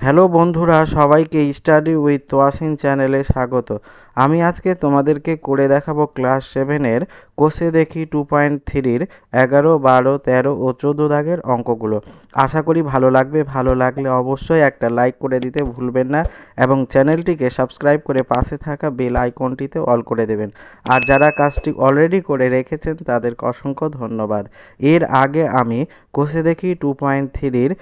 Hello বন্ধুরা, সবাইকে study with Toyasin চ্যানেলে স্বাগত। আমি আজকে তোমাদেরকে করে দেখাবো ক্লাস 7-এর কোষে দেখি 2.3-র 11, 12, 13 ও 14 দাগের অঙ্কগুলো। আশা করি ভালো লাগবে। ভালো লাগলে অবশ্যই একটা লাইক করে দিতে ভুলবেন না এবং চ্যানেলটিকে সাবস্ক্রাইব করে পাশে থাকা বেল আইকনটিতে অল করে দেবেন। আর যারা কাজটি অলরেডি করে রেখেছেন তাদেরকে অসংখ্য ধন্যবাদ। এর আগে আমি কোষে দেখি 2.3-র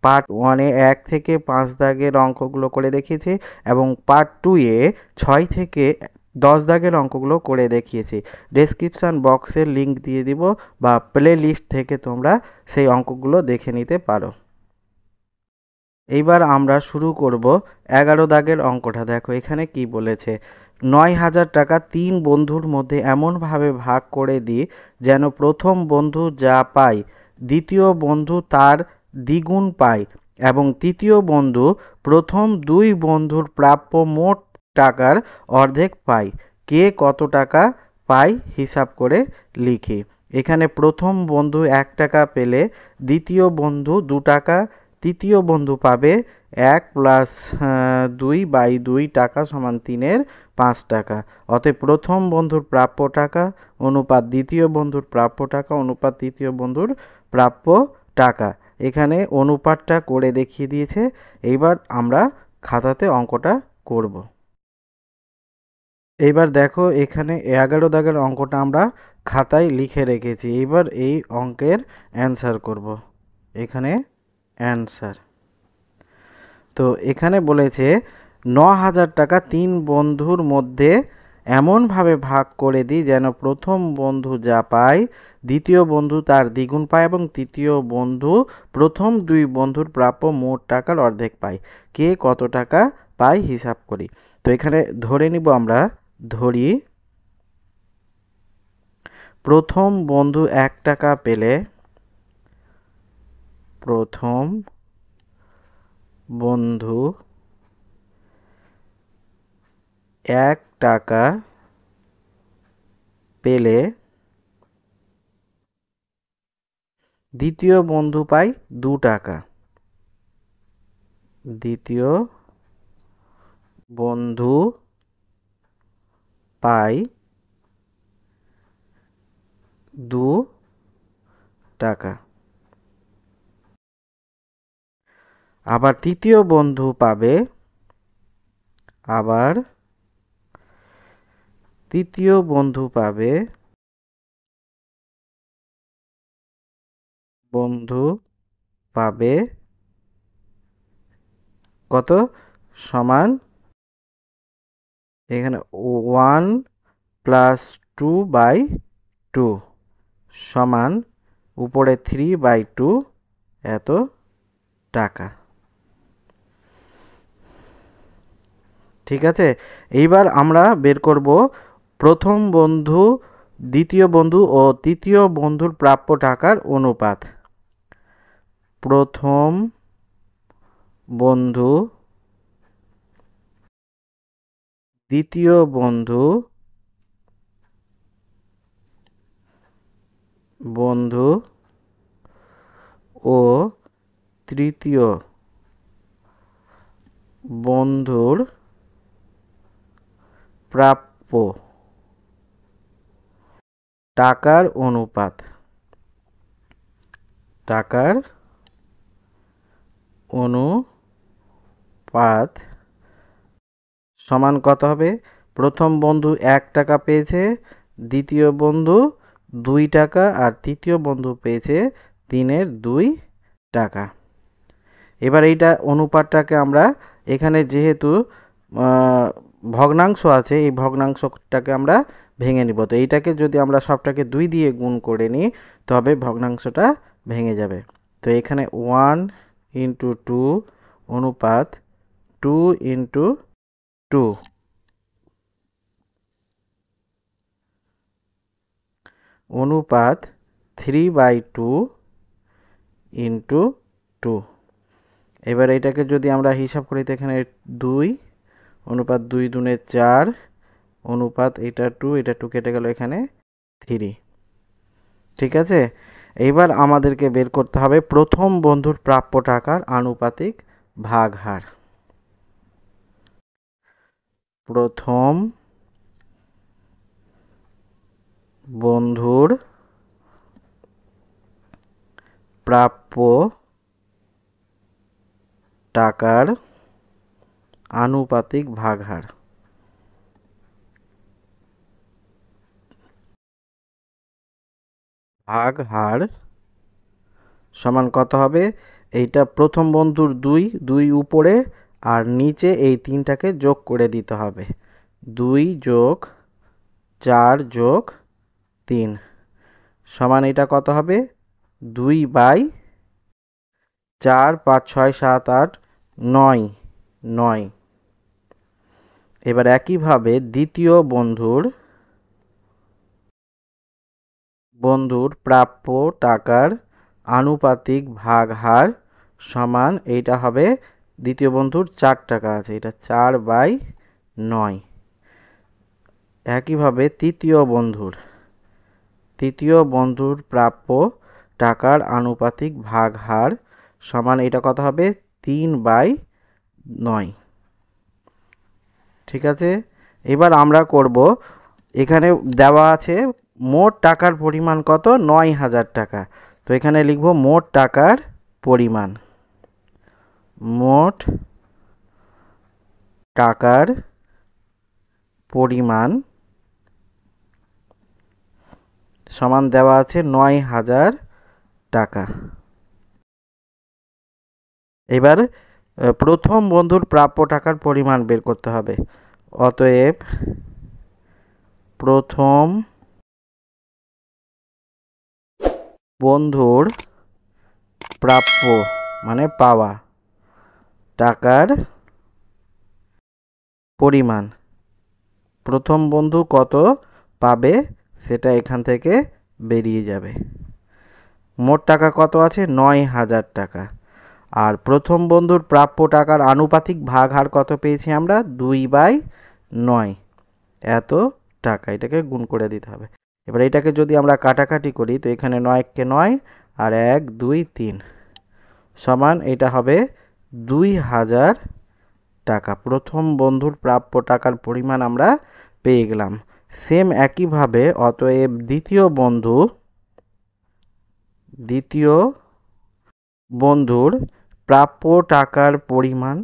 পার্ট 1-এ 1 থেকে 5 দাগের অঙ্কগুলো করে দেখিয়েছি এবং পার্ট 2-এ 6 থেকে 10 দাগের অঙ্কগুলো করে দেখিয়েছি। ডেসক্রিপশান বক্সের লিঙ্ক দিয়ে দিব বা প্লে লিস্ট থেকে তোমরা সেই অঙ্কগুলো দেখে নিতে পারো। এইবার আমরা শুরু করব 11 দাগের অঙ্কটা। দেখো এখানে কি বলেছে, 9,000 টাকা 3 বন্ধুর মধ্যে এমনভাবে ভাগ করে দিই যেন প্রথম বন্ধু যা পায় দ্বিতীয় বন্ধু তার দ্বিগুণ পায় এবং তৃতীয় বন্ধু প্রথম 2 বন্ধুর প্রাপ্য মোট টাকার অর্ধেক পায়। কে কত টাকা পায় হিসাব করে লিখি। এখানে প্রথম বন্ধু 1 টাকা পেলে দ্বিতীয় বন্ধু 2 টাকা, তৃতীয় বন্ধু পাবে 1 প্লাস 2/2 টাকা সমান 3-এর 5 টাকা। অতএব প্রথম বন্ধুর প্রাপ্য টাকা অনুপাত দ্বিতীয় বন্ধুর প্রাপ্য টাকা অনুপাত তৃতীয় বন্ধুর প্রাপ্য টাকা। এখানে অনুপাতটা করে দেখিয়ে দিয়েছে। এইবার আমরা খাতাতে অঙ্কটা করব। এইবার দেখো এখানে 11 দাগের অঙ্কটা আমরা খাতায় লিখে রেখেছি। এইবার এই অঙ্কের অ্যান্সার করব। এখানে অ্যান্সার তো এখানে বলেছে 9,000 টাকা 3 বন্ধুর মধ্যে এমনভাবে ভাগ করে দিই যেন প্রথম বন্ধু যা পায় দ্বিতীয় বন্ধু তার দ্বিগুণ পায় এবং তৃতীয় বন্ধু প্রথম 2 বন্ধুর প্রাপ্য মোট টাকার অর্ধেক পায়। কে কত টাকা পায় হিসাব করি। তো এখানে ধরে নিব, আমরা ধরি প্রথম বন্ধু 1 টাকা পেলে প্রথম বন্ধু 1 টাকা পেলে দ্বিতীয় বন্ধু পায় 2 টাকা। দ্বিতীয় বন্ধু পায় 2 টাকা। আবার তৃতীয় বন্ধু পাবে কত সমান, এখানে 1 প্লাস 2/2 সমান উপরে 3/2 এত টাকা। ঠিক আছে, এইবার আমরা বের করব প্রথম বন্ধু দ্বিতীয় বন্ধু ও তৃতীয় বন্ধুর প্রাপ্য টাকার অনুপাত। প্রথম বন্ধু দ্বিতীয় বন্ধু ও তৃতীয় বন্ধুর প্রাপ্য টাকার অনুপাত সমান কত হবে? প্রথম বন্ধু 1 টাকা পেয়েছে, দ্বিতীয় বন্ধু 2 টাকা আর তৃতীয় বন্ধু পেয়েছে 3-এর 2 টাকা। এবার এইটা অনুপাতটাকে আমরা এখানে যেহেতু ভগ্নাংশ আছে, এই ভগ্নাংশটাকে আমরা ভেঙে নিব। তো এইটাকে যদি আমরা সবটাকে 2 দিয়ে গুণ করে নিই তবে ভগ্নাংশটা ভেঙে যাবে। তো এখানে 1 × 2 অনুপাত 2 × 2 অনুপাত 3/2 × 2। এবার এটাকে যদি আমরা হিসাব করি তো এখানে 2 অনুপাত 2 দুনে 4 অনুপাত এটা 2, এটা 2 কেটে গেল, এখানে 3। ঠিক আছে, এইবার আমাদেরকে বের করতে হবে প্রথম বন্ধুর প্রাপ্য টাকার আনুপাতিক ভাগহার। প্রথম বন্ধুর প্রাপ্য টাকার আনুপাতিক ভাগহার। ভাগহার সমান কত হবে? এইটা প্রথম বন্ধুর 2 উপরে আর নিচে এই 3টাকে যোগ করে দিতে হবে। 2 যোগ 4 যোগ 3 সমান এটা কত হবে? 2/4, 5, 6, 7, 8, 9। এবার একইভাবে দ্বিতীয় বন্ধুর প্রাপ্য টাকার আনুপাতিক ভাগহার সমান এইটা হবে, দ্বিতীয় বন্ধুর 4 টাকা আছে, এটা 4/9। একইভাবে তৃতীয় বন্ধুর প্রাপ্য টাকার আনুপাতিক ভাগহার সমান এটা কত হবে? 3/9। ঠিক আছে, এবার আমরা করব, এখানে দেওয়া আছে মোট টাকার পরিমাণ কত? 9,000 টাকা। তো এখানে লিখব মোট টাকার পরিমাণ। মোট টাকার পরিমাণ সমান দেওয়া আছে 9,000 টাকা। এবার প্রথম বন্ধুর প্রাপ্য টাকার পরিমাণ বের করতে হবে। অতএব প্রথম বন্ধুর প্রাপ্য মানে পাওয়া টাকার পরিমাণ, প্রথম বন্ধু কত পাবে সেটা এখান থেকে বেরিয়ে যাবে। মোট টাকা কত আছে? 9,000 টাকা। আর প্রথম বন্ধুর প্রাপ্য টাকার আনুপাতিক ভাগহার কত পেয়েছি আমরা? 2/9, এত টাকা। এটাকে গুণ করে দিতে হবে। এবার এটাকে যদি আমরা কাটাকাটি করি তো এখানে 9কে 9 আর 1, 2, 3 সমান এটা হবে 2,000 টাকা। প্রথম বন্ধুর প্রাপ্য টাকার পরিমাণ আমরা পেয়ে গেলাম। সেম একইভাবে অতএব দ্বিতীয় বন্ধুর প্রাপ্য টাকার পরিমাণ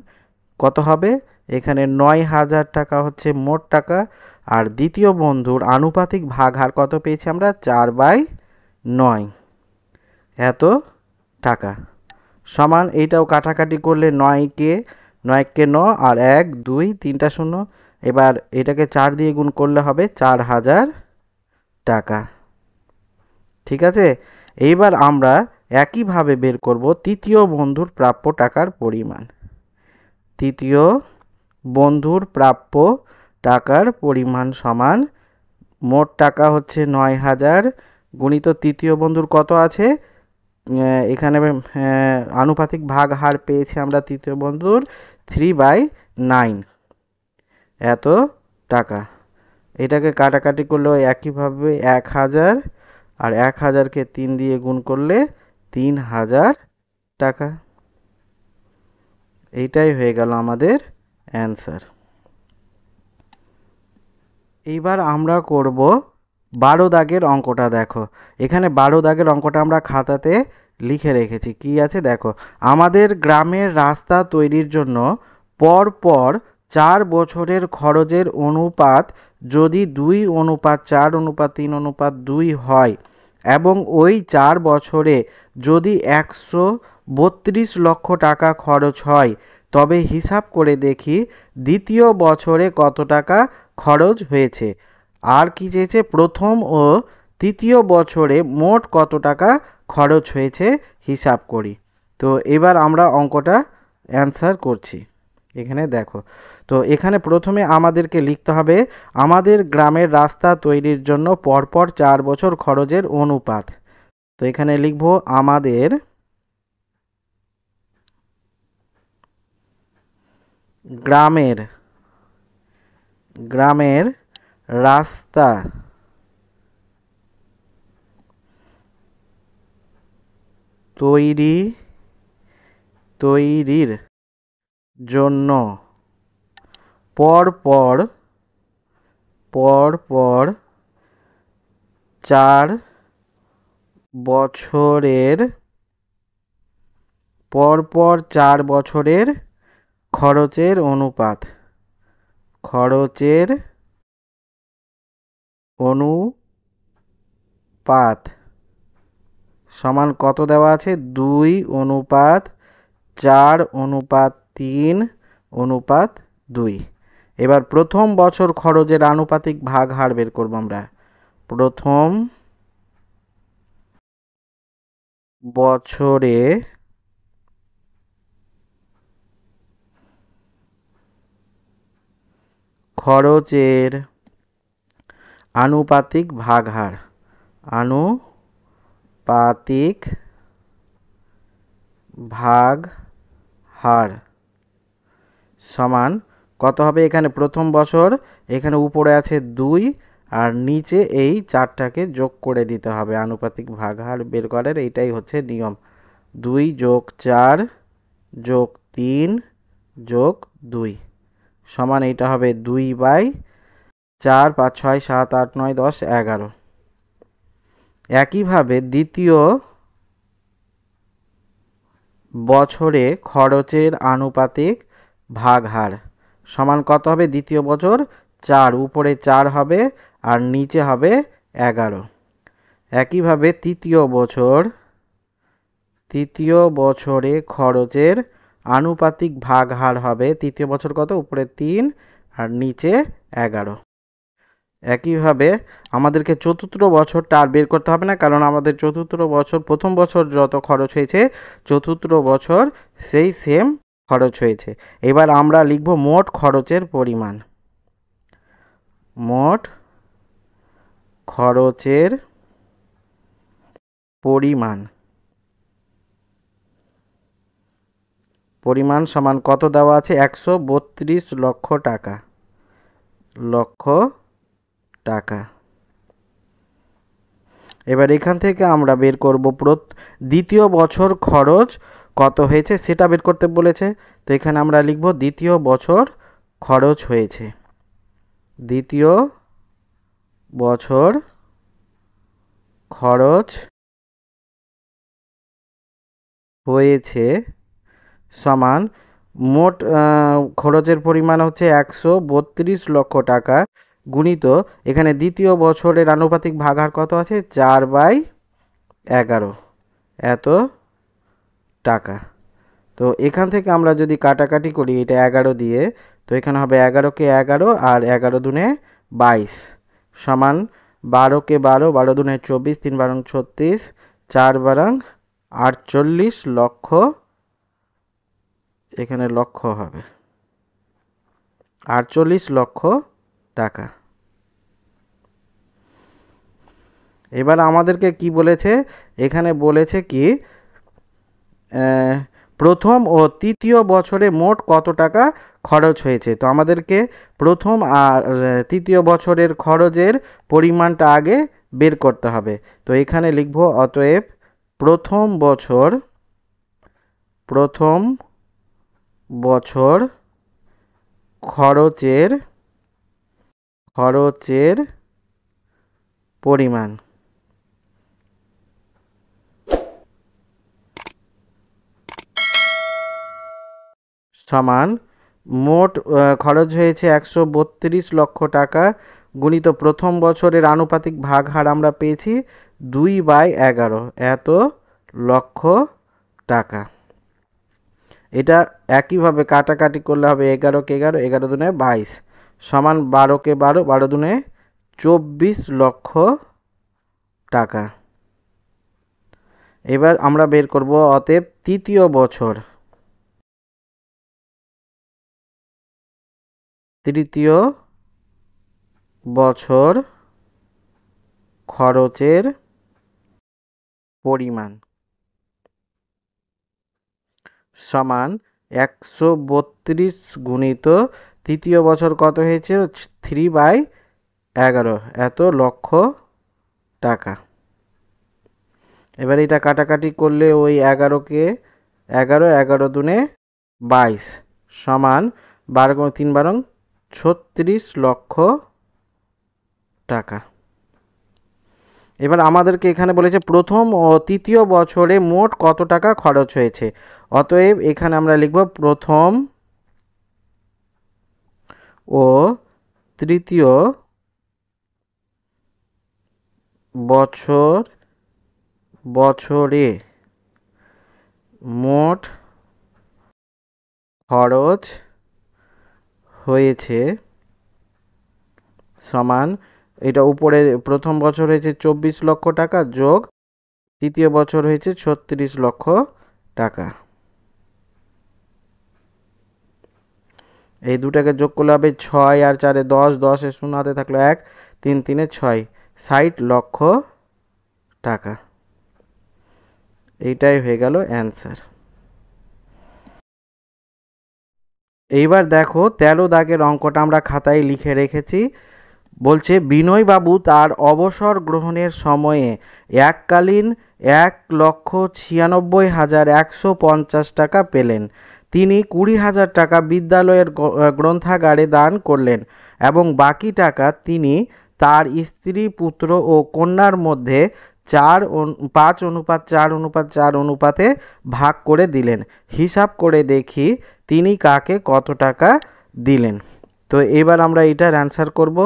কত হবে? এখানে 9,000 টাকা হচ্ছে মোট টাকা, আর দ্বিতীয় বন্ধুর আনুপাতিক ভাগহার কত পেয়েছি আমরা? 4/9, এত টাকা। সমান এইটাও কাটাকাটি করলে 9কে 9 আর 1, 2, 3টা শূন্য। এবার এটাকে 4 দিয়ে গুণ করলে হবে 4,000 টাকা। ঠিক আছে, এইবার আমরা একইভাবে বের করব তৃতীয় বন্ধুর প্রাপ্য টাকার পরিমাণ। তৃতীয় বন্ধুর প্রাপ্য টাকার পরিমাণ সমান মোট টাকা হচ্ছে 9,000 গুণিত তৃতীয় বন্ধুর কত আছে? এখানে আনুপাতিক ভাগহার পেয়েছি আমরা তৃতীয় বন্ধুর 3/9, এত টাকা। এটাকে কাটাকাটি করলেও একইভাবে 1,000 আর 1,000কে 3 দিয়ে গুণ করলে 3,000 টাকা। এইটাই হয়ে গেল আমাদের অ্যান্সার। এইবার আমরা করব 12 দাগের অঙ্কটা। দেখো এখানে 12 দাগের অঙ্কটা আমরা খাতাতে লিখে রেখেছি। কি আছে দেখো, আমাদের গ্রামের রাস্তা তৈরির জন্য পরপর 4 বছরের খরচের অনুপাত যদি 2:4:3:2 হয় এবং ওই 4 বছরে যদি 132 লক্ষ টাকা খরচ হয়, তবে হিসাব করে দেখি দ্বিতীয় বছরে কত টাকা খরচ হয়েছে। আর কি চেয়েছে? প্রথম ও তৃতীয় বছরে মোট কত টাকা খরচ হয়েছে হিসাব করি। তো এবার আমরা অঙ্কটা অ্যান্সার করছি। এখানে দেখো, তো এখানে প্রথমে আমাদেরকে লিখতে হবে আমাদের গ্রামের রাস্তা তৈরির জন্য পরপর 4 বছর খরচের অনুপাত। তো এখানে লিখব আমাদের গ্রামের রাস্তা তৈরির জন্য পরপর পর পর 4 বছরের খরচের অনুপাত সমান কত দেওয়া আছে? 2:4:3:2। এবার প্রথম বছর খরচের আনুপাতিক ভাগ হার বের করব আমরা। প্রথম বছরে খরচের আনুপাতিক ভাগ হার সমান কত হবে? এখানে প্রথম বছর, এখানে উপরে আছে 2 আর নিচে এই 4টাকে যোগ করে দিতে হবে আনুপাতিক ভাগ হার বের করার। এইটাই হচ্ছে নিয়ম। 2 + 4 + 3 + 2 সমান এইটা হবে 2/4। 5, 6, 7, 8, 9, 10, 11। একইভাবে দ্বিতীয় বছরে খরচের আনুপাতিক ভাগ হার সমান কত হবে? দ্বিতীয় বছর 4, উপরে 4 হবে আর নিচে হবে 11। একইভাবে তৃতীয় বছরে খরচের আনুপাতিক ভাগ হার হবে, তৃতীয় বছর কত? উপরে 3 আর নিচে 11। একইভাবে আমাদেরকে চতুর্থ বছরটা আর বের করতে হবে না, কারণ আমাদের চতুর্থ বছর, প্রথম বছর যত খরচ হয়েছে চতুর্থ বছর সেই সেম খরচ হয়েছে। এবার আমরা লিখব মোট খরচের পরিমাণ। মোট খরচের পরিমাণ সমান কত দেওয়া আছে? 132 লক্ষ টাকা। এবার এখান থেকে আমরা বের করব দ্বিতীয় বছর খরচ কত হয়েছে সেটা বের করতে বলেছে। তো এখানে আমরা লিখব দ্বিতীয় বছর খরচ হয়েছে। দ্বিতীয় বছর খরচ হয়েছে সমান মোট খরচের পরিমাণ হচ্ছে 132 লক্ষ টাকা গুণিত এখানে দ্বিতীয় বছরের আনুপাতিক ভাগ হার কত আছে? 4/11 এত টাকা। তো এখান থেকে আমরা যদি কাটাকাটি করি এটা 11 দিয়ে, তো এখানে হবে 11কে 11 আর 11 দুনে 22 সমান 12কে 12, 12 দুনে 24, 3 12 36, 4 12 48 লক্ষ। এখানে লক্ষ হবে 48 লক্ষ টাকা। এবার আমাদেরকে কি বলেছে? এখানে বলেছে কি প্রথম ও তৃতীয় বছরে মোট কত টাকা খরচ হয়েছে। তো আমাদেরকে প্রথম আর তৃতীয় বছরের খরচের পরিমাণটা আগে বের করতে হবে। তো এখানে লিখব অতএব প্রথম বছর খরচের পরিমাণ সমান মোট খরচ হয়েছে 132 লক্ষ টাকা গুণিত প্রথম বছরের আনুপাতিক ভাগ হার আমরা পেয়েছি 2/11 এত লক্ষ টাকা। এটা একইভাবে কাটাকাটি করলে হবে 11কে 11, 11 দুনে 22 সমান 12কে 12, 12 দুনে 24 লক্ষ টাকা। এবার আমরা বের করব অতএব তৃতীয় বছর খরচের পরিমাণ সমান 132 গুণিত তৃতীয় বছর কত হয়েছে? 3/11 এত লক্ষ টাকা। এবার এটা কাটাকাটি করলে ওই 11কে 11, 11 দুনে 22 সমান 12 × 3 = 36 লক্ষ টাকা। এবার আমাদেরকে এখানে বলেছে প্রথম ও তৃতীয় বছরে মোট কত টাকা খরচ হয়েছে। অতএব এখানে আমরা লিখব প্রথম ও তৃতীয় বছরে মোট খরচ হয়েছে সমান, এটা উপরে প্রথম বছর হয়েছে 24 লক্ষ টাকা যোগ তৃতীয় বছর হয়েছে 36 লক্ষ টাকা। এই দুটাকে যোগ করলে হবে 6 আর 4 10, 10 এর শূন্য হাতে থাকলো 1, 3 3 6, 60 লক্ষ টাকা। এইটাই হয়ে গেল অ্যান্সার। এইবার দেখো 13 দাগের অঙ্কটা আমরা খাতায় লিখে রেখেছি। বলছে বিনয়বাবু তার অবসর গ্রহণের সময়ে এককালীন 1,96,150 টাকা পেলেন। তিনি 20,000 টাকা বিদ্যালয়ের গ্রন্থাগারে দান করলেন এবং বাকি টাকা তিনি তার স্ত্রী, পুত্র ও কন্যার মধ্যে 5:4:4 অনুপাতে ভাগ করে দিলেন। হিসাব করে দেখি তিনি কাকে কত টাকা দিলেন। তো এবার আমরা এটার অ্যান্সার করব।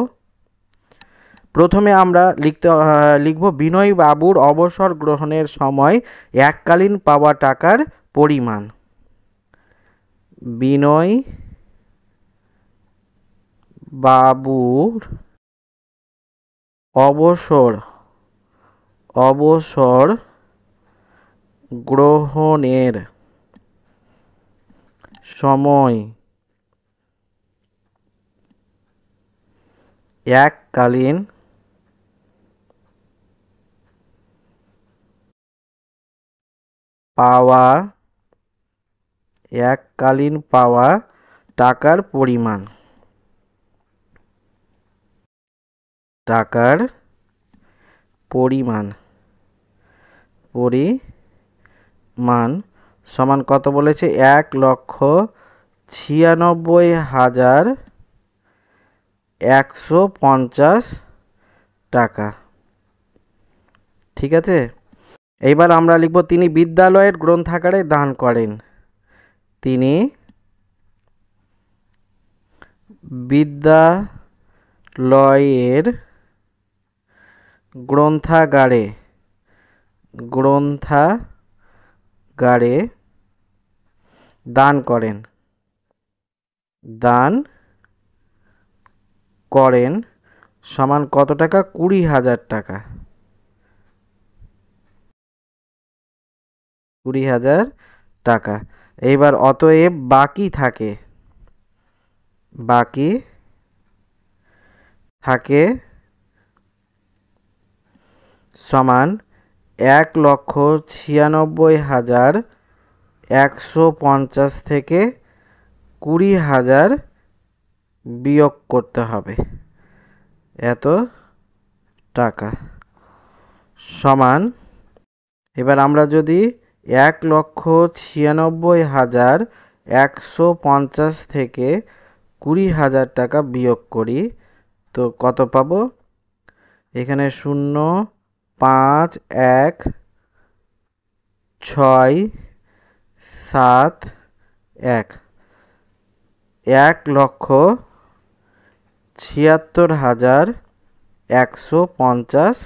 প্রথমে আমরা লিখব বিনয় বাবুর অবসর গ্রহণের সময় এককালীন পাওয়া টাকার পরিমাণ। বিনয় বাবুর অবসর গ্রহণের সময় এককালীন পাওয়া টাকার পরিমাণ। সমান কত বলেছে? 1,96,150 টাকা। ঠিক আছে, এইবার আমরা লিখব তিনি বিদ্যালয়ের গ্রন্থাগারে দান করেন। তিনি বিদ্যালয়ের গ্রন্থাগারে দান করেন সমান কত টাকা? 20,000 টাকা। 20,000 টাকা। এইবার অতএব বাকি থাকে সমান 1,96,150 থেকে 20,000 বিয়োগ করতে হবে এত টাকা সমান। এবার আমরা যদি 1,96,150 থেকে 20,000 টাকা বিয়োগ করি তো কত পাবো? এখানে 0, 5, 1, 6, 7, 1, 1,76,150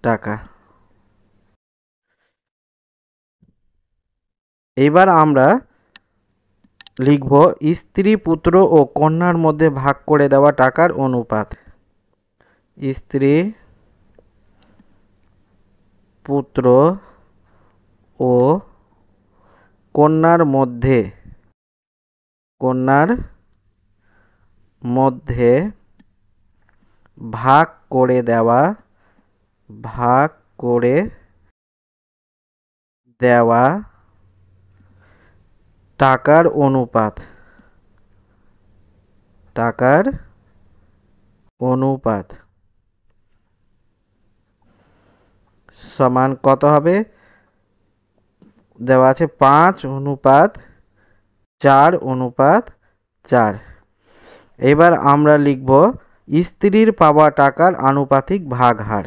টাকা। এবার আমরা লিখব স্ত্রী, পুত্র ও কন্যার মধ্যে ভাগ করে দেওয়া টাকার অনুপাত। স্ত্রী, পুত্র ও কন্যার মধ্যে ভাগ করে দেওয়া টাকার অনুপাত সমান কত হবে? দেওয়া আছে 5:4:4। এবার আমরা লিখব স্ত্রীর পাওয়া টাকার আনুপাতিক ভাগ হার।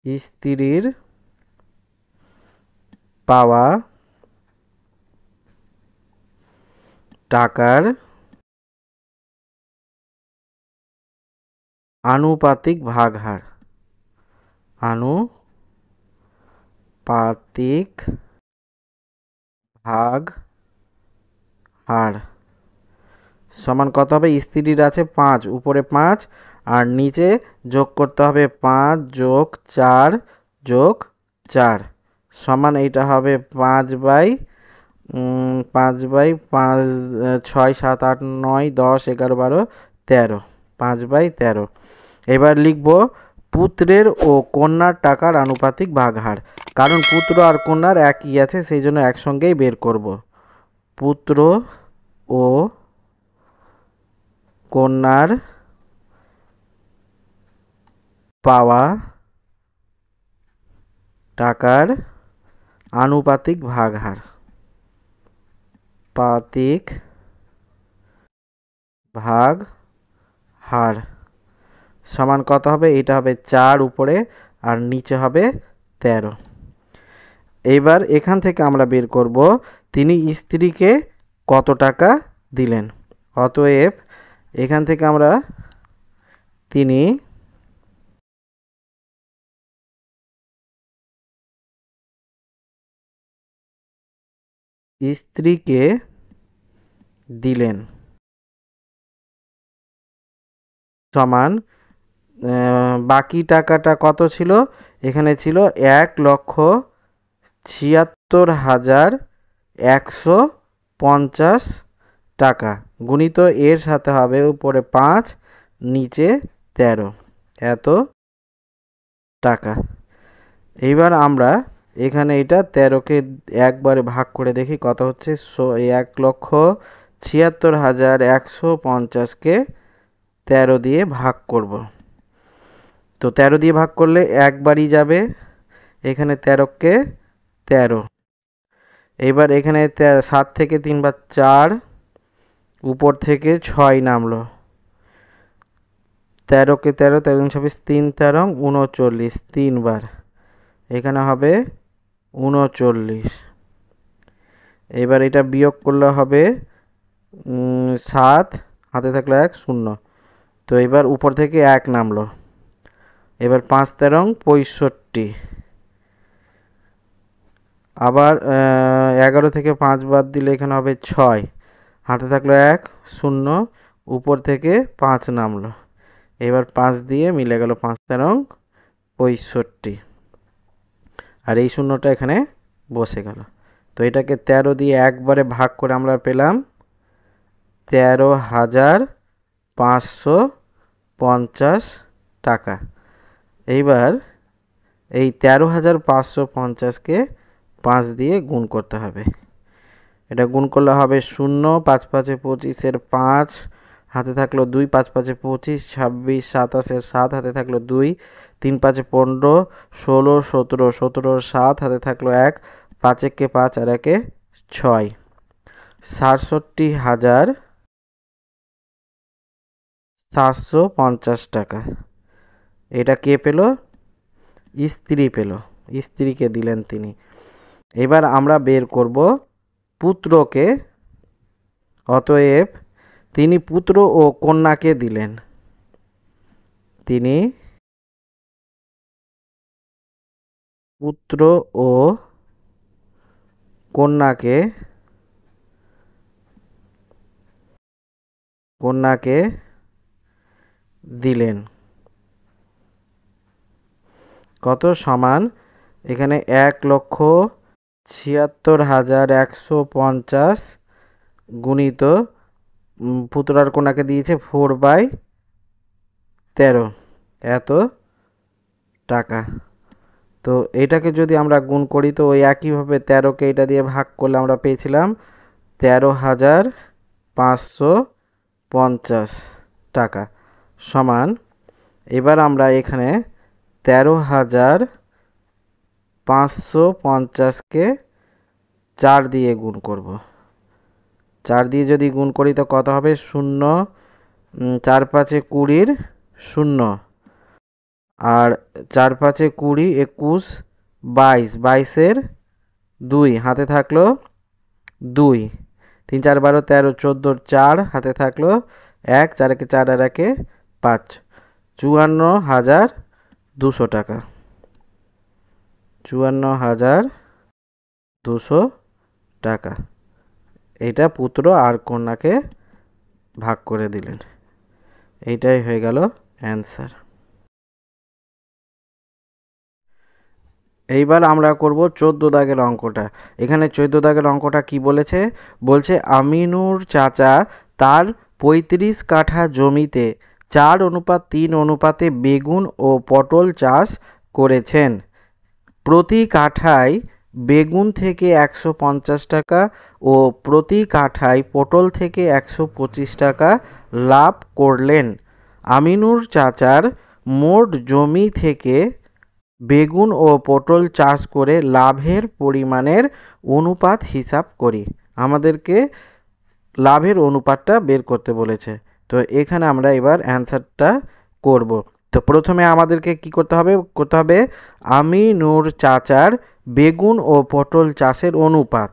স্ত্রীর পাওয়া টাকার আনুপাতিক ভাগ হার। আনুপাতিক ভাগ হার সমান কত হবে? স্ত্রীর আছে 5, উপরে 5 আর নিচে যোগ করতে হবে 5 যোগ 4 যোগ 4 সমান এইটা হবে 5/5, 6, 7, 8, 9, 10, 11, 12, 13, 5/13। এবার লিখব পুত্রের ও কন্যার টাকার আনুপাতিক ভাগ হার। কারণ পুত্র আর কন্যার একই আছে, সেই জন্য একসঙ্গেই বের করব। পুত্র ও কন্যার পাওয়া টাকার আনুপাতিক ভাগ হার। পাতিক ভাগ হার সমান কত হবে? এটা হবে 4 উপরে আর নিচে হবে 13। এইবার এখান থেকে আমরা বের করব তিনি স্ত্রীকে কত টাকা দিলেন। অতএব এখান থেকে আমরা তিনি স্ত্রীকে দিলেন সমান বাকি টাকাটা কত ছিল? এখানে ছিল 1,76,150 টাকা গুণিত এর সাথে হবে উপরে 5 নিচে 13 এত টাকা। এইবার আমরা এখানে এটা 13কে একবারে ভাগ করে দেখি কত হচ্ছে। 1,76,150কে 13 দিয়ে ভাগ করব। তো 13 দিয়ে ভাগ করলে একবারই যাবে, এখানে 13কে 13। এইবার এখানে 7 থেকে 3 বার 4, উপর থেকে 6 নামলো। 13কে 13, 13 26, 3 13 39, 3 বার এখানে হবে 39। এবার এটা বিয়োগ করলে হবে 7, হাতে থাকলো 1 0। তো এবার উপর থেকে 1 নামলো। এবার 5 13 65। আবার 11 থেকে 5 বাদ দিলে এখানে হবে 6, হাতে থাকলো 1 0, উপর থেকে 5 নামলো। এবার 5 দিয়ে মিলে গেল 5 13 65 আর এই শূন্যটা এখানে বসে গেল। তো এটাকে 13 দিয়ে একবারে ভাগ করে আমরা পেলাম 13,550 টাকা। এইবার এই 13,550কে 5 দিয়ে গুণ করতে হবে। এটা গুণ করলে হবে 0, 5 5 25 5, হাতে থাকলো 2, 5 5 25, 26 27 7, হাতে থাকলো 2, 3 5 15, 16 17 17 7, হাতে থাকলো 1, 5 1 5 আর 1 6, 67,750 টাকা। এটা কে পেল? স্ত্রী পেল, স্ত্রীকে দিলেন তিনি। এবার আমরা বের করব পুত্রকে। অতএব তিনি পুত্র ও কন্যাকে দিলেন। তিনি পুত্র ও কন্যাকে দিলেন কত? সমান এখানে 1,76,150 গুণিত পুত্র আর কন্যাকে দিয়েছে 4/13 এত টাকা। তো এটাকে যদি আমরা গুণ করি তো ওই একইভাবে 13কে এটা দিয়ে ভাগ করলে আমরা পেয়েছিলাম 13,550 টাকা সমান। এবার আমরা এখানে 13,550কে 4 দিয়ে গুণ করব। 4 দিয়ে যদি গুণ করি তো কত হবে? 0, 4 5 20, 0, আর 4 5 20, 21, 22, 22-এর 2 হাতে থাকলো 2, 3 4 12 13 14, 4 হাতে থাকলো 1, 4 একে 4 আর 1 5, 54,200 টাকা। 54,200 টাকা। এটা পুত্র আর কন্যাকে ভাগ করে দিলেন। এইটাই হয়ে গেল অ্যান্সার। এইবার আমরা করব 14 দাগের অঙ্কটা। এখানে 14 দাগের অঙ্কটা কি বলেছে? বলছে আমিনুর চাচা তার 35 কাঠা জমিতে 4:3 অনুপাতে বেগুন ও পটল চাষ করেছেন। প্রতি কাঠায় বেগুন থেকে 150 টাকা ও প্রতি কাঠায় পটল থেকে 125 টাকা লাভ করলেন। আমিনুর চাচার মোট জমি থেকে বেগুন ও পটল চাষ করে লাভের পরিমাণের অনুপাত হিসাব করি। আমাদেরকে লাভের অনুপাতটা বের করতে বলেছে। তো এখানে আমরা এবার অ্যান্সারটা করব। তো প্রথমে আমাদেরকে কি করতে হবে? আমিনুর চাচার বেগুন ও পটল চাষের অনুপাত।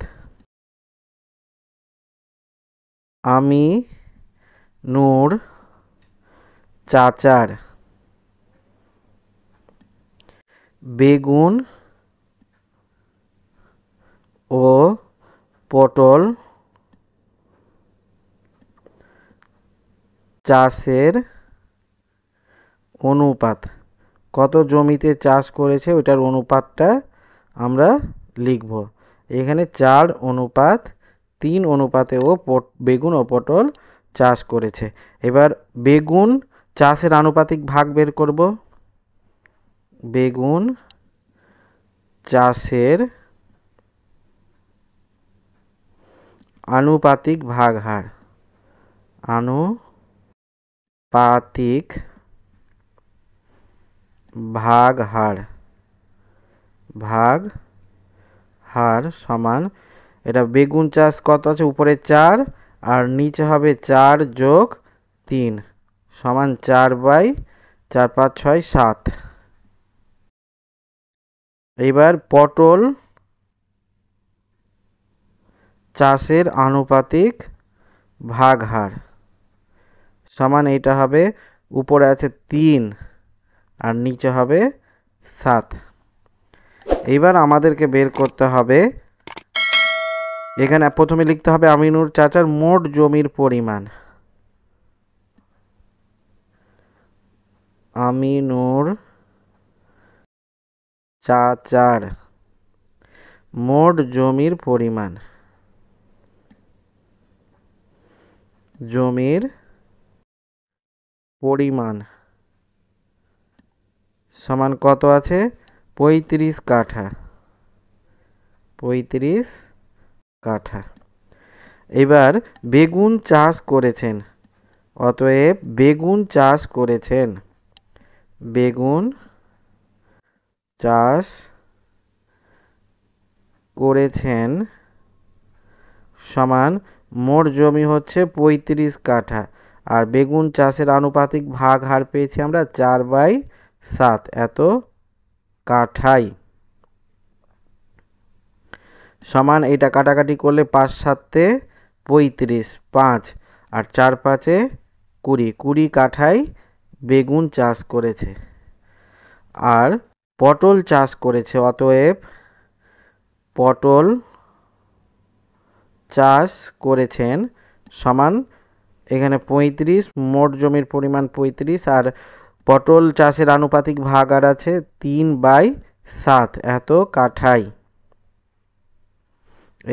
আমিনুর চাচার বেগুন ও পটল চাষের অনুপাত। কত জমিতে চাষ করেছে ওটার অনুপাতটা আমরা লিখব। এখানে 4:3 অনুপাতে ও বেগুন ও পটল চাষ করেছে। এবার বেগুন চাষের আনুপাতিক ভাগ বের করব। বেগুন চাষের আনুপাতিক ভাগ হার। আনুপাতিক ভাগ হার সমান, এটা বেগুন চাষ কত আছে? উপরে 4 আর নিচে হবে 4 যোগ 3 সমান 4/4 5 6 7। এবার পটল চাষের আনুপাতিক ভাগ হার সমান, এটা হবে উপরে আছে 3 আর নিচে হবে 7। এইবার আমাদেরকে বের করতে হবে, এখানে প্রথমে লিখতে হবে আমিনুর চাচার মোট জমির পরিমাণ। আমিনুর চাচার মোট জমির পরিমাণ। সমান কত আছে? 35 কাঠা। 35 কাঠা। এবার বেগুন চাষ করেছেন, অতএব বেগুন চাষ করেছেন সমান মোট জমি হচ্ছে 35 কাঠা আর বেগুন চাষের আনুপাতিক ভাগ হার পেয়েছি আমরা 4/7 এত কাঠাই সমান, এটা কাটাকাটি করলে 5 7 35, 5 আর 4 5 20 কাঠাই বেগুন চাষ করেছে। আর পটল চাষ করেছে, অতএব পটল চাষ করেছেন সমান, এখানে 35 মোট জমির পরিমাণ 35 আর পটল চাষের আনুপাতিক ভাগ আর আছে 3/7 এত কাঠাই।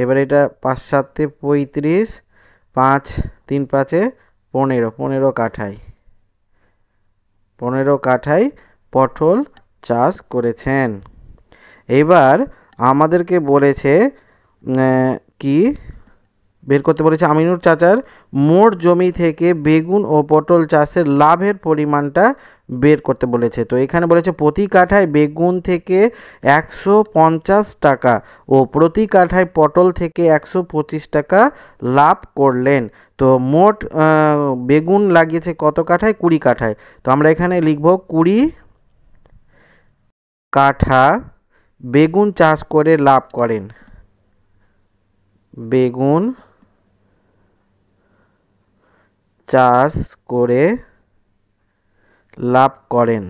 এবার এটা 5 7 35, 5 3 5 15 কাঠাই 15 কাঠাই পটল চাষ করেছেন। এবার আমাদেরকে বলেছে কি বের করতে বলেছে আমিনুর চাচার মোট জমি থেকে বেগুন ও পটল চাষের লাভের পরিমাণটা বের করতে বলেছে। তো এখানে বলেছে প্রতি কাঠায় বেগুন থেকে 150 টাকা ও প্রতি কাঠায় পটল থেকে 125 টাকা লাভ করলেন। তো মোট বেগুন লাগিয়েছে কত কাঠায়? 20 কাঠায়। তো আমরা এখানে লিখব 20 কাঠা বেগুন চাষ করে লাভ করেন। বেগুন চাষ করে লাভ করেন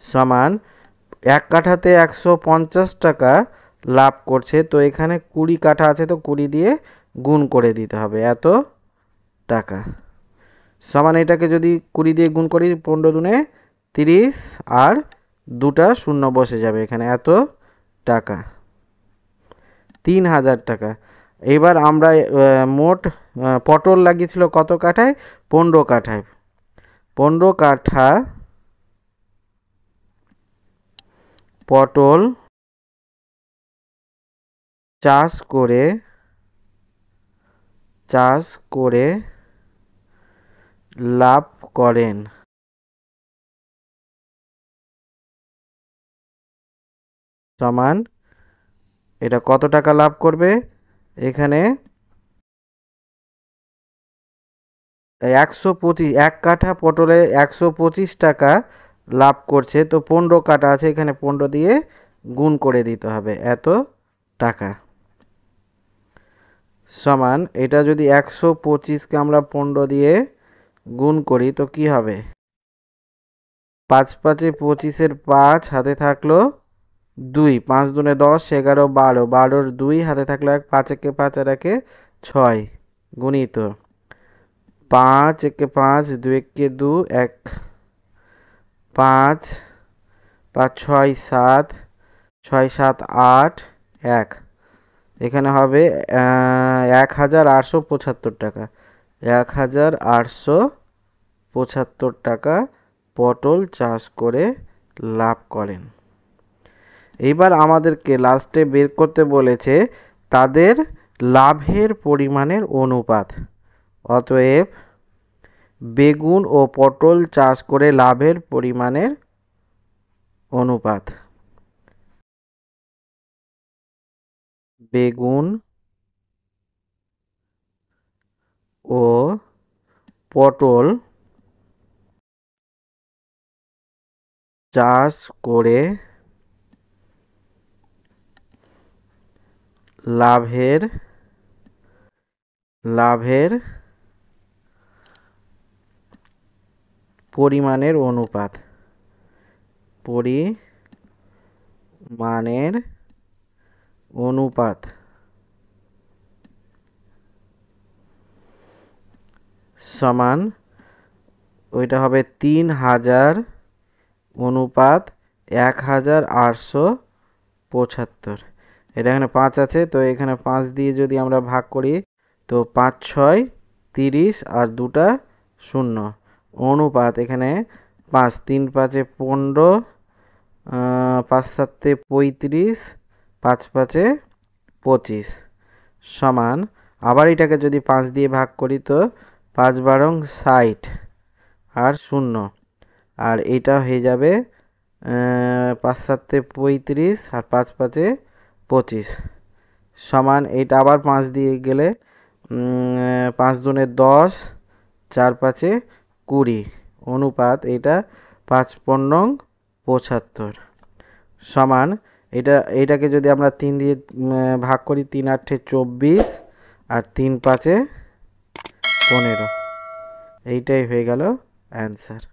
সমান 1 কাঠাতে 150 টাকা লাভ করছে। তো এখানে 20 কাঠা আছে, তো 20 দিয়ে গুণ করে দিতে হবে এত টাকা সমান এটাকে যদি 20 দিয়ে গুণ করি 15 দুনে 30 আর দুটা শূন্য বসে যাবে এখানে, এত টাকা 3000 টাকা। এবার আমরা মোট পটল লাগিয়েছিল কত কাঠায়? 15 কাঠায়। 15 কাঠা পটল চাষ করে লাভ করেন সমান এটা কত টাকা লাভ করবে? এখানে 125, 1 কাঠা পটলে 125 টাকা লাভ করছে। তো 15 কাঠা আছে, এখানে 15 দিয়ে গুণ করে দিতে হবে এত টাকা সমান এটা যদি 125কে আমরা 15 দিয়ে গুণ করি তো কি হবে? 5 5 25-এর 5 হাতে থাকলো 2, 5 দুনে 10, 11, 12, 12-র 2 হাতে থাকলো 1, 5 একে 5 আর একে 6 গুণিত 5 একে 5, 2 একে 2, 1, 5 5 6 7, 6 7 8, 1 এখানে হবে 1875 টাকা। 1875 টাকা পটল চাষ করে লাভ করেন। এইবার আমাদেরকে লাস্টে বের করতে বলেছে তাদের লাভের পরিমাণের অনুপাত। অতএব বেগুন ও পটল চাষ করে লাভের পরিমাণের অনুপাত। বেগুন ও পটল চাষ করে লাভের পরিমাণের অনুপাত। সমান ওইটা হবে 3000 অনুপাত 1875। এটা এখানে 5 আছে, তো এখানে 5 দিয়ে যদি আমরা ভাগ করি তো 5 6 30 আর দুটা শূন্য অনুপাত এখানে 5 3 5 15, 5 7 35, 5 5 25 সমান আবার এটাকে যদি 5 দিয়ে ভাগ করি তো 5 12 60 আর শূন্য আর এটা হয়ে যাবে 5 7 35 আর 5 5 25 সমান এটা আবার 5 দিয়ে গেলে 5 দুনে 10, 4 5 20 অনুপাত এটা 5 15 75 সমান এটাকে যদি আমরা 3 দিয়ে ভাগ করি 3 8 24 আর 3 5 15 এইটাই হয়ে গেল অ্যান্সার।